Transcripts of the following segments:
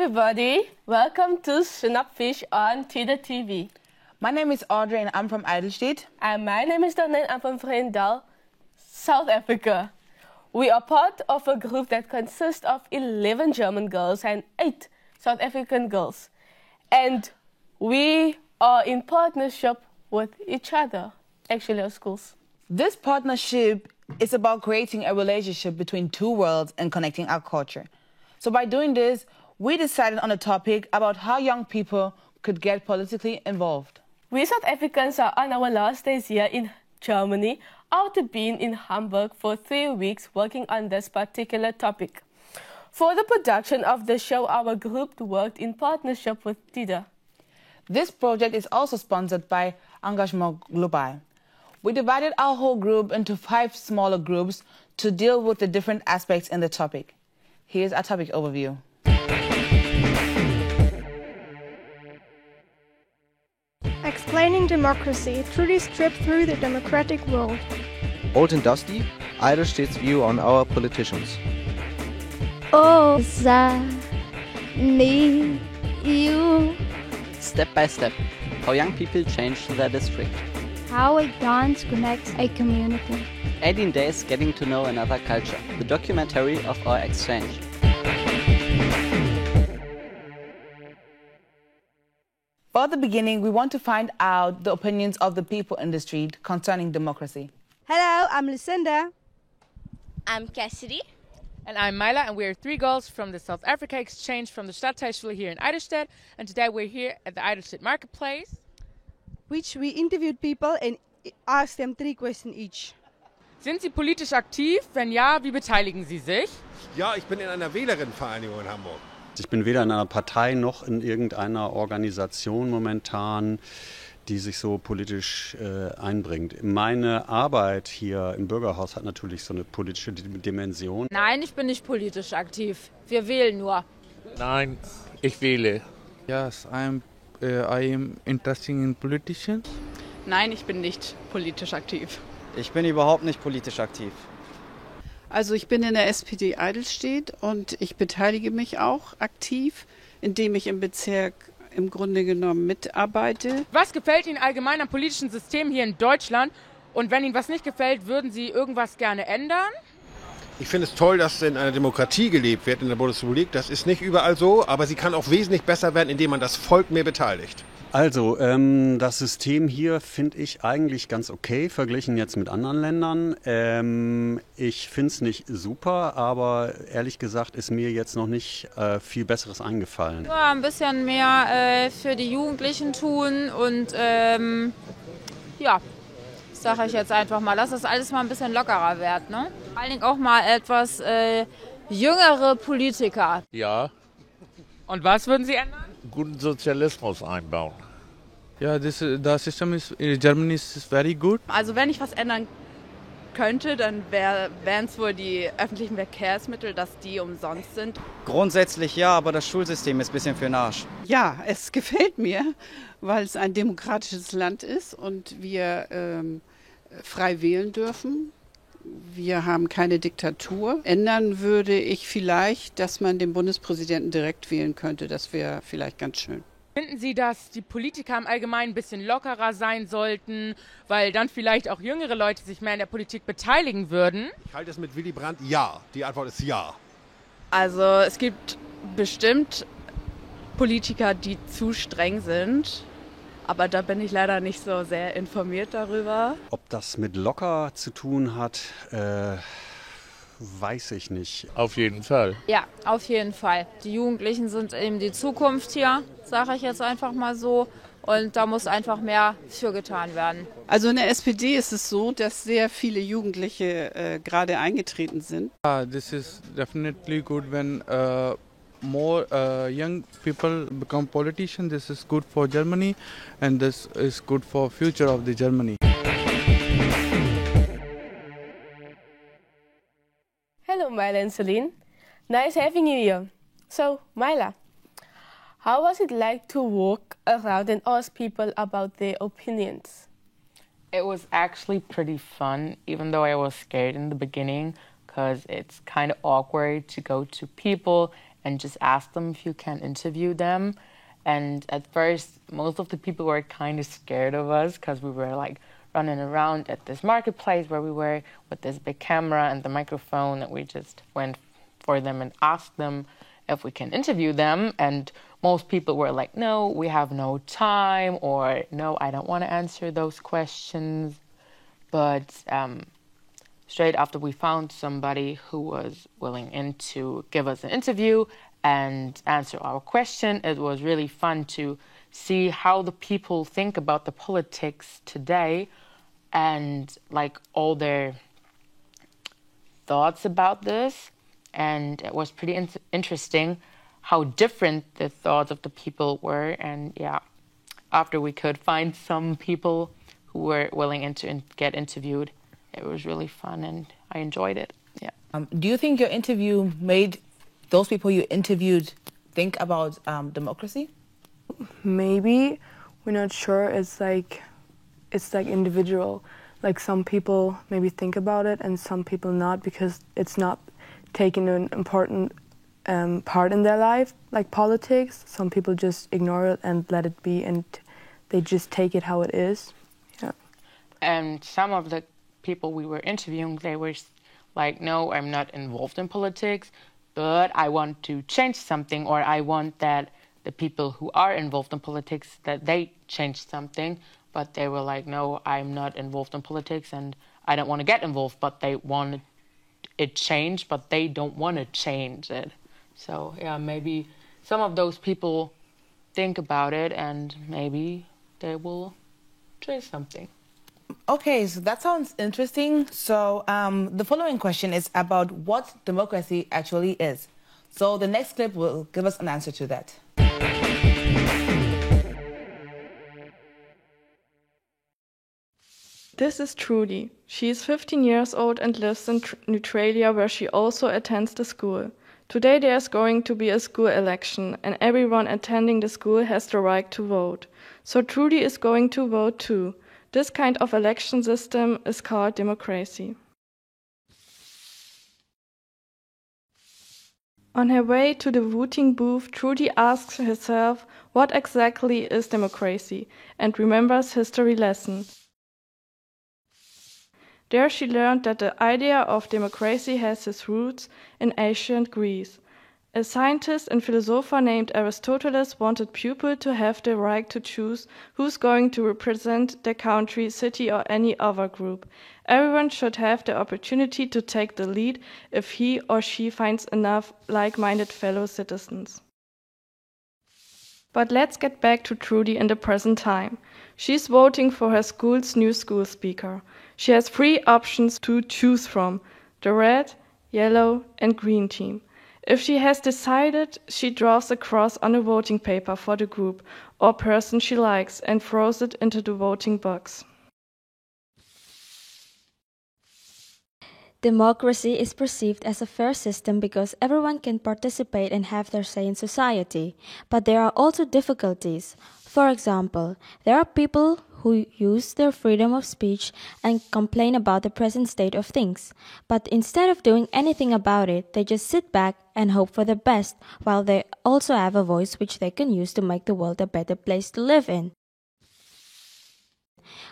everybody, welcome to SchnappFisch on Tide TV. My name is Audrey and I'm from Eidelstedt. And my name is Darlene, I'm from Vredendal, South Africa. We are part of a group that consists of 11 German girls and 8 South African girls. And we are in partnership with each other, actually our schools. This partnership is about creating a relationship between two worlds and connecting our culture. So by doing this, we decided on a topic about how young people could get politically involved. We South Africans are on our last days here in Germany after being in Hamburg for 3 weeks working on this particular topic. For the production of the show, our group worked in partnership with Tide. This project is also sponsored by Engagement Global. We divided our whole group into 5 smaller groups to deal with the different aspects in the topic. Here's our topic overview. Explaining democracy through this trip through the democratic world. Old and Dusty, Eidelstedt's view on our politicians. Oh, me, you. Step by step, how young people change their district. How a dance connects a community. 18 days getting to know another culture. The documentary of our exchange. For the beginning, we want to find out the opinions of the people in the street concerning democracy. Hello, I'm Lucinda. I'm Cassidy. And I'm Myla, and we're 3 girls from the South Africa exchange from the Stadtteilschule here in Eidelstedt. And today we're here at the Eidelstedt Marketplace, Which we interviewed people and asked them 3 questions each. Sind Sie politisch aktiv? Wenn ja, wie beteiligen Sie sich? Ja, ich bin in einer Wählerinnenvereinigung in Hamburg. Ich bin weder in einer Partei noch in irgendeiner Organisation momentan, die sich so politisch einbringt. Meine Arbeit hier im Bürgerhaus hat natürlich so eine politische Dimension. Nein, ich bin nicht politisch aktiv. Wir wählen nur. Nein, ich wähle. Yes, I am interested in politicians. Nein, ich bin nicht politisch aktiv. Ich bin überhaupt nicht politisch aktiv. Also ich bin in der SPD Eidelstedt und ich beteilige mich auch aktiv, indem ich im Bezirk im Grunde genommen mitarbeite. Was gefällt Ihnen allgemein am politischen System hier in Deutschland? Und wenn Ihnen was nicht gefällt, würden Sie irgendwas gerne ändern? Ich finde es toll, dass in einer Demokratie gelebt wird in der Bundesrepublik. Das ist nicht überall so, aber sie kann auch wesentlich besser werden, indem man das Volk mehr beteiligt. Also, das System hier finde ich eigentlich ganz okay, verglichen jetzt mit anderen Ländern. Ich finde es nicht super, aber ehrlich gesagt ist mir jetzt noch nicht viel Besseres eingefallen. Ja, ein bisschen mehr für die Jugendlichen tun und ja, sage ich jetzt einfach mal, dass das alles mal ein bisschen lockerer wird. Ne? Vor allen Dingen auch mal etwas jüngere Politiker. Ja. Und was würden Sie ändern? Guten Sozialismus einbauen. Yeah, the system in Germany is very good. Also wenn ich was ändern könnte, dann wären es wohl die öffentlichen Verkehrsmittel, dass die umsonst sind. Grundsätzlich ja, aber das Schulsystem ist ein bisschen für den Arsch. Ja, es gefällt mir, weil es ein demokratisches Land ist und wir frei wählen dürfen. Wir haben keine Diktatur. Ändern würde ich vielleicht, dass man den Bundespräsidenten direkt wählen könnte. Das wäre vielleicht ganz schön. Finden Sie, dass die Politiker im Allgemeinen ein bisschen lockerer sein sollten, weil dann vielleicht auch jüngere Leute sich mehr in der Politik beteiligen würden? Ich halte es mit Willy Brandt ja. Die Antwort ist ja. Also es gibt bestimmt Politiker, die zu streng sind. Aber da bin ich leider nicht so sehr informiert darüber. Ob das mit locker zu tun hat, weiß ich nicht. Auf jeden Fall. Ja, auf jeden Fall. Die Jugendlichen sind eben die Zukunft hier, sage ich jetzt einfach mal so. Und da muss einfach mehr für getan werden. Also in der SPD ist es so, dass sehr viele Jugendliche gerade eingetreten sind. This is definitely good when more young people become politicians. This is good for Germany and this is good for future of the Germany. Hello, Myla and Celine. Nice having you here. So, Myla, how was it like to walk around and ask people about their opinions? It was actually pretty fun, even though I was scared in the beginning, because it's kind of awkward to go to people and just ask them if you can interview them. And at first, most of the people were kind of scared of us because we were like running around at this marketplace where we were with this big camera and the microphone, and we just went for them and asked them if we can interview them. And most people were like, no, we have no time, or no, I don't want to answer those questions. But straight after we found somebody who was willing to give us an interview and answer our question, it was really fun to see how the people think about the politics today and like all their thoughts about this. And it was pretty interesting how different the thoughts of the people were. And yeah, after we could find some people who were willing to get interviewed, it was really fun and I enjoyed it. Yeah. Do you think your interview made those people you interviewed think about democracy? Maybe. We're not sure. It's like individual. Like some people maybe think about it and some people not, because it's not taking an important part in their life, like politics. Some people just ignore it and let it be, and they just take it how it is. Yeah. And some of the people we were interviewing, they were like, no, I'm not involved in politics, but I want to change something, or I want that the people who are involved in politics, that they change something. But they were like, no, I'm not involved in politics and I don't want to get involved, but they want it changed, but they don't want to change it. So yeah, maybe some of those people think about it and maybe they will change something. Okay, so that sounds interesting. So the following question is about what democracy actually is. So the next clip will give us an answer to that. This is Trudy. She is 15 years old and lives in Neutralia, where she also attends the school. Today there is going to be a school election, and everyone attending the school has the right to vote. So Trudy is going to vote too. This kind of election system is called democracy. On her way to the voting booth, Trudy asks herself what exactly is democracy, and remembers history lesson. There she learned that the idea of democracy has its roots in ancient Greece. A scientist and philosopher named Aristotle wanted people to have the right to choose who's going to represent their country, city, or any other group. Everyone should have the opportunity to take the lead if he or she finds enough like-minded fellow citizens. But let's get back to Trudy in the present time. She's voting for her school's new school speaker. She has 3 options to choose from: the red, yellow, and green team. If she has decided, she draws a cross on a voting paper for the group or person she likes and throws it into the voting box. Democracy is perceived as a fair system because everyone can participate and have their say in society. But there are also difficulties. For example, there are people who use their freedom of speech and complain about the present state of things. But instead of doing anything about it, they just sit back and hope for the best, while they also have a voice which they can use to make the world a better place to live in.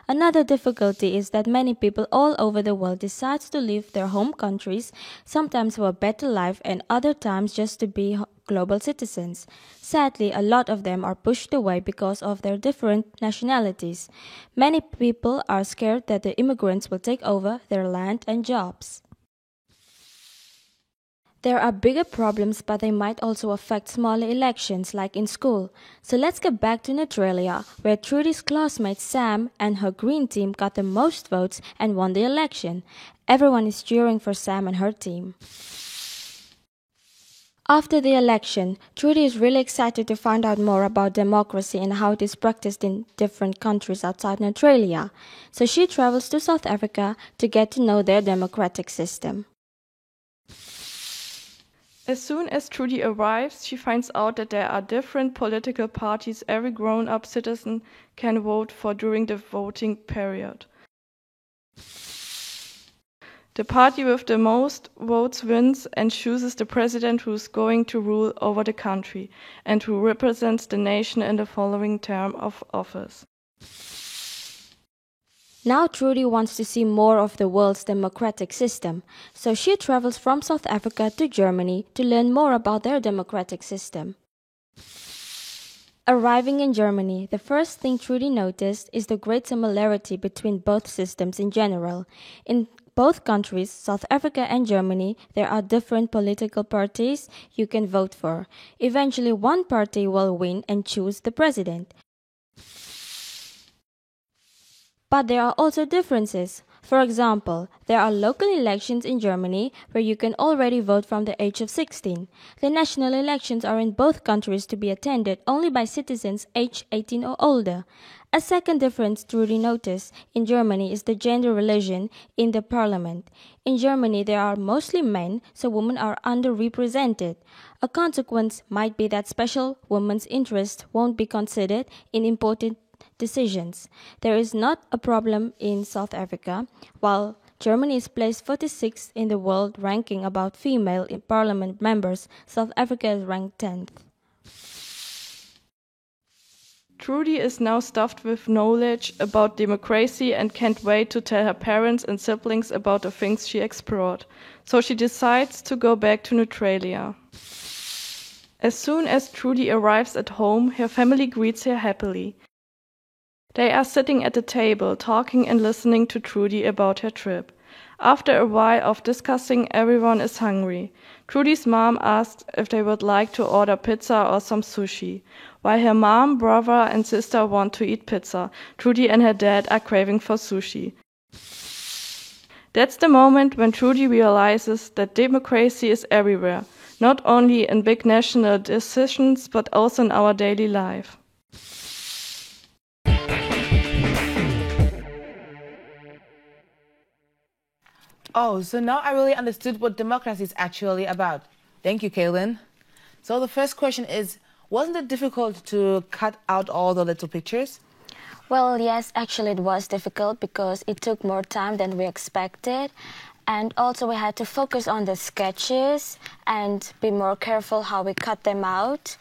Another difficulty is that many people all over the world decide to leave their home countries, sometimes for a better life and other times just to be global citizens. Sadly, a lot of them are pushed away because of their different nationalities. Many people are scared that the immigrants will take over their land and jobs. There are bigger problems, but they might also affect smaller elections, like in school. So let's get back to Neutralia, where Trudy's classmate Sam and her green team got the most votes and won the election. Everyone is cheering for Sam and her team. After the election, Trudy is really excited to find out more about democracy and how it is practiced in different countries outside Neutralia. So she travels to South Africa to get to know their democratic system. As soon as Trudy arrives, she finds out that there are different political parties every grown-up citizen can vote for during the voting period. The party with the most votes wins and chooses the president who is going to rule over the country and who represents the nation in the following term of office. Now Trudy wants to see more of the world's democratic system, so she travels from South Africa to Germany to learn more about their democratic system. Arriving in Germany, the first thing Trudy noticed is the great similarity between both systems in general. In both countries, South Africa and Germany, there are different political parties you can vote for. Eventually, one party will win and choose the president. But there are also differences. For example, there are local elections in Germany where you can already vote from the age of 16. The national elections are in both countries to be attended only by citizens aged 18 or older. A second difference Trudy noticed in Germany is the gender relation in the parliament. In Germany, there are mostly men, so women are underrepresented. A consequence might be that special women's interests won't be considered in important decisions. There is not a problem in South Africa. While Germany is placed 46th in the world ranking about female parliament members, South Africa is ranked 10th. Trudy is now stuffed with knowledge about democracy and can't wait to tell her parents and siblings about the things she explored. So she decides to go back to Neutralia. As soon as Trudy arrives at home, her family greets her happily. They are sitting at the table, talking and listening to Trudy about her trip. After a while of discussing, everyone is hungry. Trudy's mom asks if they would like to order pizza or some sushi. While her mom, brother and sister want to eat pizza, Trudy and her dad are craving for sushi. That's the moment when Trudy realizes that democracy is everywhere, not only in big national decisions, but also in our daily life. Oh, so now I really understood what democracy is actually about. Thank you, Kaylin. So the first question is, wasn't it difficult to cut out all the little pictures? Well, yes, actually it was difficult because it took more time than we expected. And also we had to focus on the sketches and be more careful how we cut them out.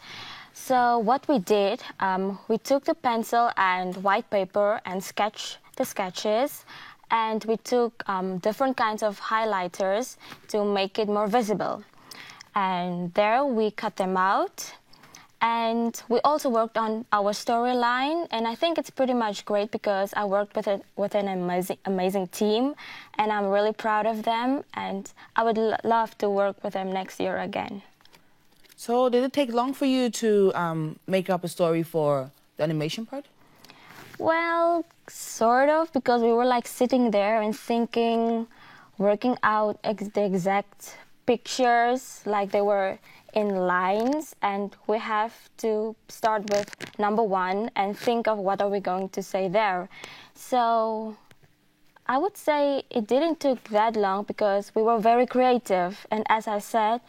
So what we did, we took the pencil and white paper and sketched the sketches. And we took different kinds of highlighters to make it more visible. And there we cut them out. And we also worked on our storyline. And I think it's pretty much great because I worked with an amazing team. And I'm really proud of them. And I would love to work with them next year again. So did it take long for you to make up a story for the animation part? Well, sort of, because we were like sitting there and thinking, working out the exact pictures, like they were in lines, and we have to start with number 1 and think of what are we going to say there. So I would say it didn't take that long because we were very creative, and as I said,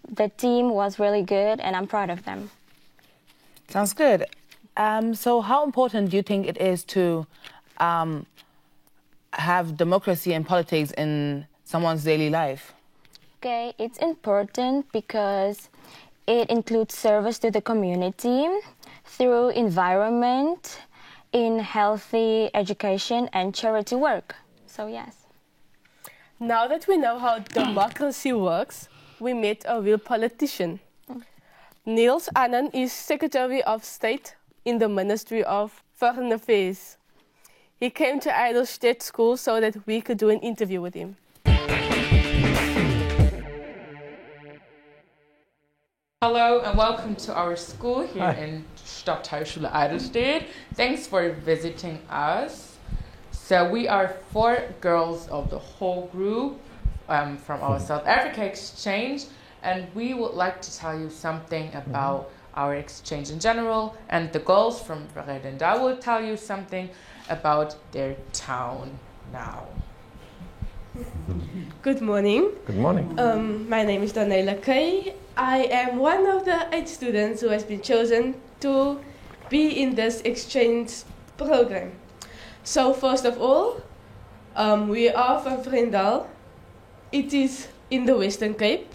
the team was really good and I'm proud of them. Sounds good. So how important do you think it is to have democracy and politics in someone's daily life? Okay, it's important because it includes service to the community through environment, in healthy education and charity work. So yes. Now that we know how democracy works, we met a real politician. Niels Annan is Secretary of State in the Ministry of Foreign Affairs. He came to Eidelstedt School so that we could do an interview with him. Hello and welcome to our school here in Stadtteilschule Eidelstedt. Thanks for visiting us. So we are 4 girls of the whole group from our South Africa exchange, and we would like to tell you something about our exchange in general, and the girls from Vredendal will tell you something about their town now. Good morning. Good morning. My name is Daniela Kay. I am one of the 8 students who has been chosen to be in this exchange program. So first of all, we are from Vredendal, it is in the Western Cape.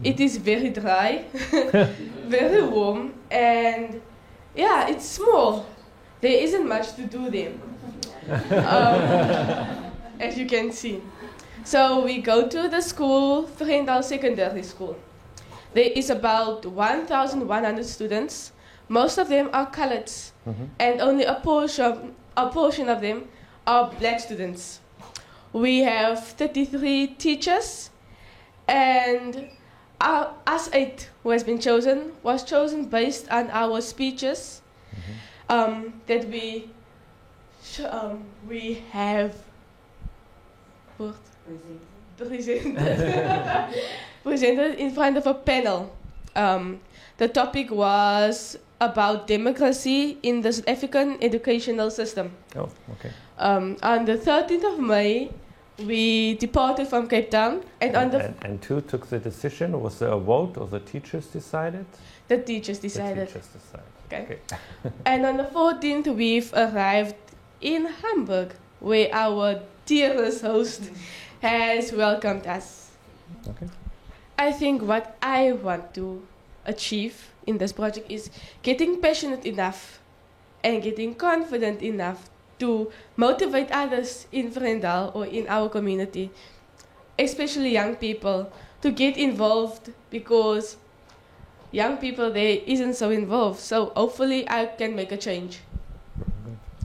It is very dry, very warm, and yeah, it's small. There isn't much to do there, as you can see. So we go to the school, Vredendal Secondary School. There is about 1,100 students. Most of them are colored, and only a portion of them are black students. We have 33 teachers, and us 8 who has been chosen was chosen based on our speeches that we have presented in front of a panel. The topic was about democracy in the South African educational system. Oh, okay. On the 13th of May, we departed from Cape Town, and and who took the decision? Was there a vote, or the teachers decided? The teachers decided. The teachers decided. Okay. And on the 14th, we've arrived in Hamburg, where our dearest host has welcomed us. Okay. I think what I want to achieve in this project is getting passionate enough and getting confident enough to motivate others in Vredendal or in our community, especially young people, to get involved, because young people there isn't so involved. So hopefully I can make a change.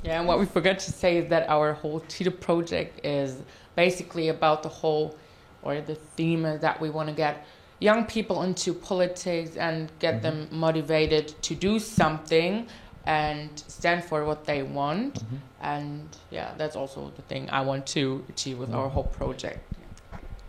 Yeah, and what we forgot to say is that our whole TIDA project is basically about the whole, or the theme is that we want to get young people into politics and get them motivated to do something and stand for what they want. And yeah, that's also the thing I want to achieve with our whole project.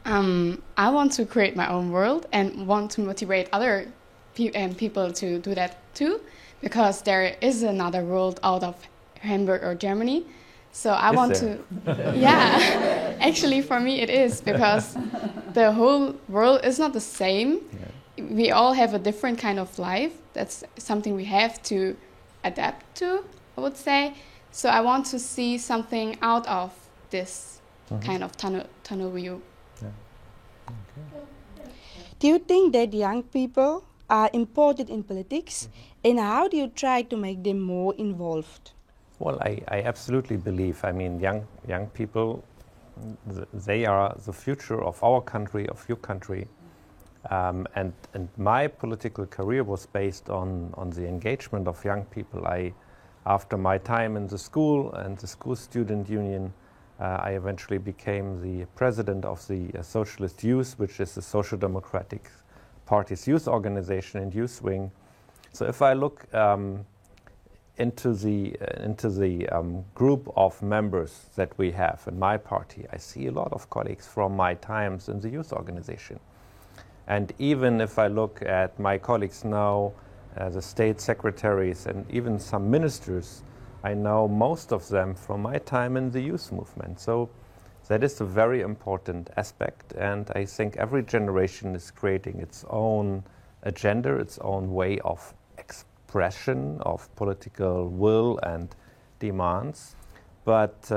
I want to create my own world and want to motivate other people to do that too, because there is another world out of Hamburg or Germany. So I want to, yeah, actually for me it is, because the whole world is not the same. We all have a different kind of life. That's something we have to adapt to, I would say. So I want to see something out of this kind of tunnel view. Yeah. Okay. Do you think that young people are important in politics, and how do you try to make them more involved? Well, I absolutely believe. I mean, young people, they are the future of our country, of your country. And my political career was based on the engagement of young people. After my time in the school and the school student union, I eventually became the president of the Socialist Youth, which is the Social Democratic Party's youth organization and youth wing. So if I look into the group of members that we have in my party, I see a lot of colleagues from my times in the youth organization. And even if I look at my colleagues now, the state secretaries and even some ministers, I know most of them from my time in the youth movement. So that is a very important aspect, and I think every generation is creating its own agenda, its own way of expression of political will and demands. But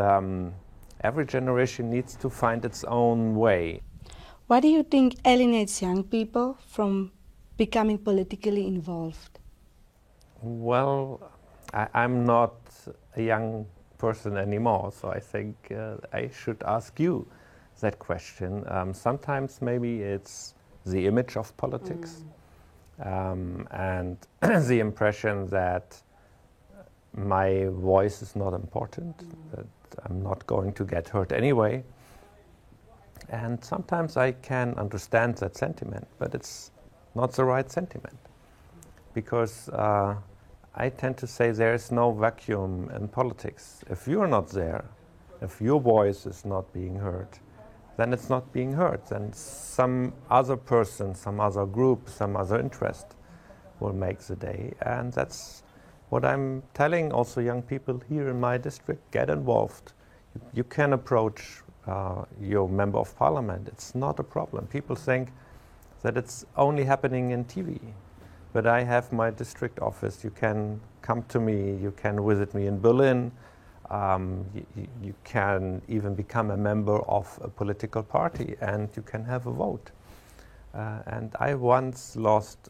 every generation needs to find its own way. What do you think alienates young people from becoming politically involved? Well, I'm not a young person anymore, so I think I should ask you that question. Sometimes maybe it's the image of politics and the impression that my voice is not important, that I'm not going to get heard anyway. And sometimes I can understand that sentiment, but it's not the right sentiment. Because I tend to say there is no vacuum in politics. If you're not there, if your voice is not being heard, then it's not being heard. Then some other person, some other group, some other interest will make the day. And that's what I'm telling also young people here in my district. Get involved. You can approach your member of parliament. It's not a problem. People think that it's only happening in TV. But I have my district office. You can come to me. You can visit me in Berlin. You can even become a member of a political party and you can have a vote. And I once lost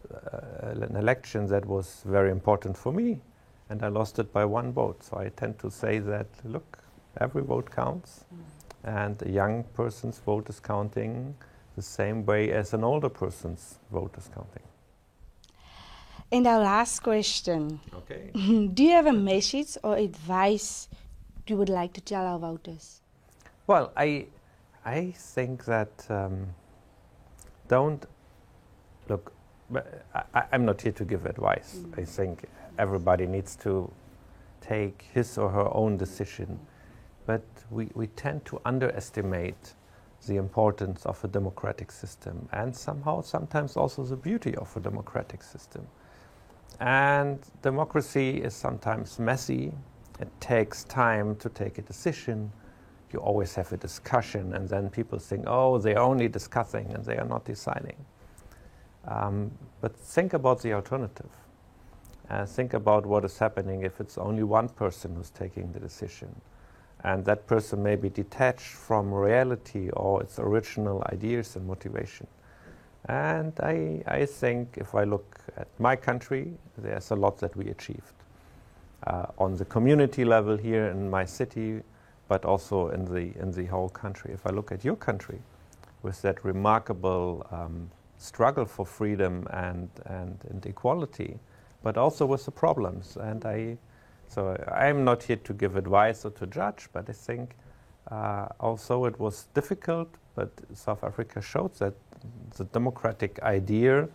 an election that was very important for me, and I lost it by 1 vote. So I tend to say that, look, every vote counts, and a young person's vote is counting the same way as an older person's vote is counting. And our last question. Okay. Do you have a message or advice you would like to tell our voters? Well, I think that don't look. I'm not here to give advice. I think everybody needs to take his or her own decision. But we tend to underestimate the importance of a democratic system and sometimes also the beauty of a democratic system. And democracy is sometimes messy. It takes time to take a decision. You always have a discussion, and then people think, oh, they're only discussing and they are not deciding. But think about the alternative. Think about what is happening if it's only one person who's taking the decision. And that person may be detached from reality or its original ideas and motivation. And I think if I look at my country, there's a lot that we achieved. On the community level here in my city, but also in the whole country. If I look at your country, with that remarkable struggle for freedom and equality, but also with the problems. So I'm not here to give advice or to judge, but I think also it was difficult, but South Africa showed that the democratic idea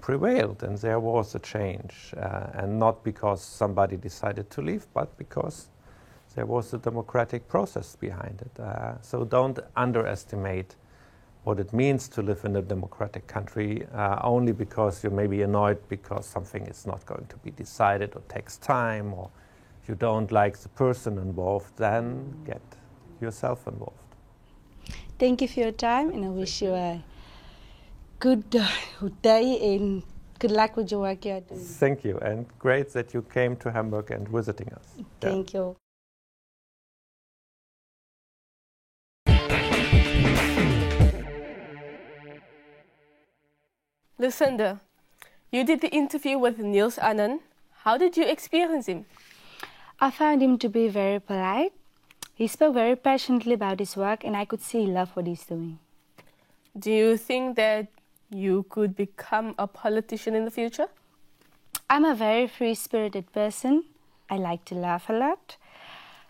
prevailed and there was a change. And not because somebody decided to leave, but because there was a democratic process behind it. So don't underestimate what it means to live in a democratic country only because you may be annoyed because something is not going to be decided or takes time, or if you don't like the person involved, then get yourself involved. Thank you for your time, and I wish you a good day and good luck with your work you're doing. Thank you, and great that you came to Hamburg and visiting us. Thank you. Lucinda, you did the interview with Niels Annan. How did you experience him? I found him to be very polite. He spoke very passionately about his work, and I could see he loved what he's doing. Do you think that you could become a politician in the future? I'm a very free-spirited person. I like to laugh a lot.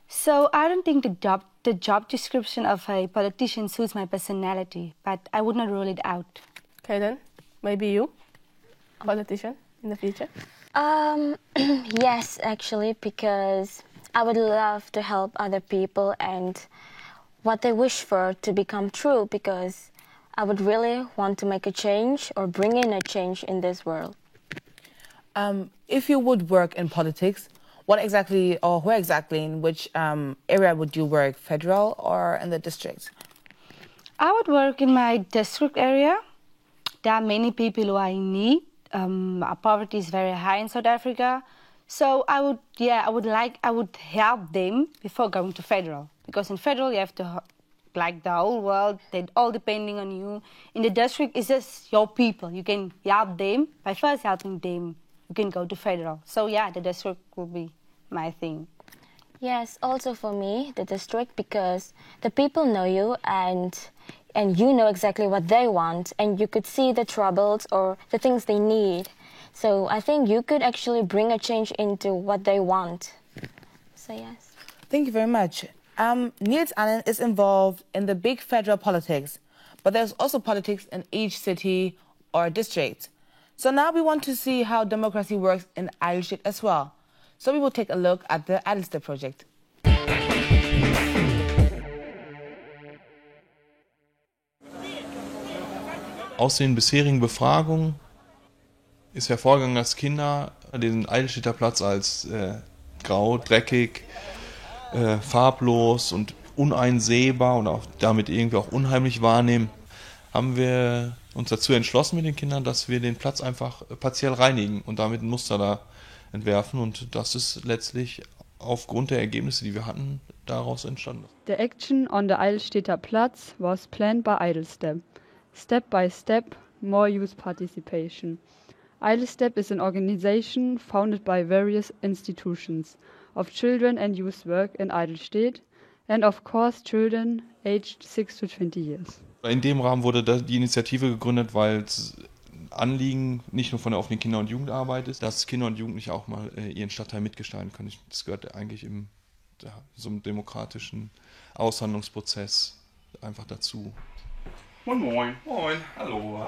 So I don't think the job description of a politician suits my personality, but I would not rule it out. Okay then, maybe you, politician in the future? Yes, actually, because I would love to help other people and what they wish for to become true, because I would really want to make a change or bring in a change in this world. If you would work in politics, what exactly or where exactly, in which area would you work, federal or in the district? I would work in my district area. There are many people who are in need. Our poverty is very high in South Africa. So I would help them before going to federal. Because in federal you have to, like the whole world, they're all depending on you. In the district, it's just your people. You can help them. By first helping them, you can go to federal. So yeah, the district will be my thing. Yes, also for me, the district, because the people know you and you know exactly what they want, and you could see the troubles or the things they need. So I think you could actually bring a change into what they want. So yes. Thank you very much. Niels Annan is involved in the big federal politics, but there's also politics in each city or district. So now we want to see how democracy works in Eidelstedt as well. So we will take a look at the Eidelstedt project. Aus den bisherigen Befragungen ist hervorgegangen, dass Kinder den Eidelstedter Platz als grau, dreckig, farblos und uneinsehbar und auch damit irgendwie auch unheimlich wahrnehmen. Haben wir uns dazu entschlossen mit den Kindern, dass wir den Platz einfach partiell reinigen und damit ein Muster da entwerfen. Und das ist letztlich aufgrund der Ergebnisse, die wir hatten, daraus entstanden ist. The action on the Eidelstedter Platz was planned by Eidelstedt. Step by step, more youth participation. Eidelstedt is an organization founded by various institutions of children and youth work in Eidelstedt and of course children aged 6 to 20 years. In dem Rahmen wurde die Initiative gegründet, weil es Anliegen nicht nur von der offenen Kinder- und Jugendarbeit ist, dass Kinder und Jugendliche auch mal ihren Stadtteil mitgestalten können. Das gehört eigentlich in so einem demokratischen Aushandlungsprozess einfach dazu. Moin, moin. Moin, hallo.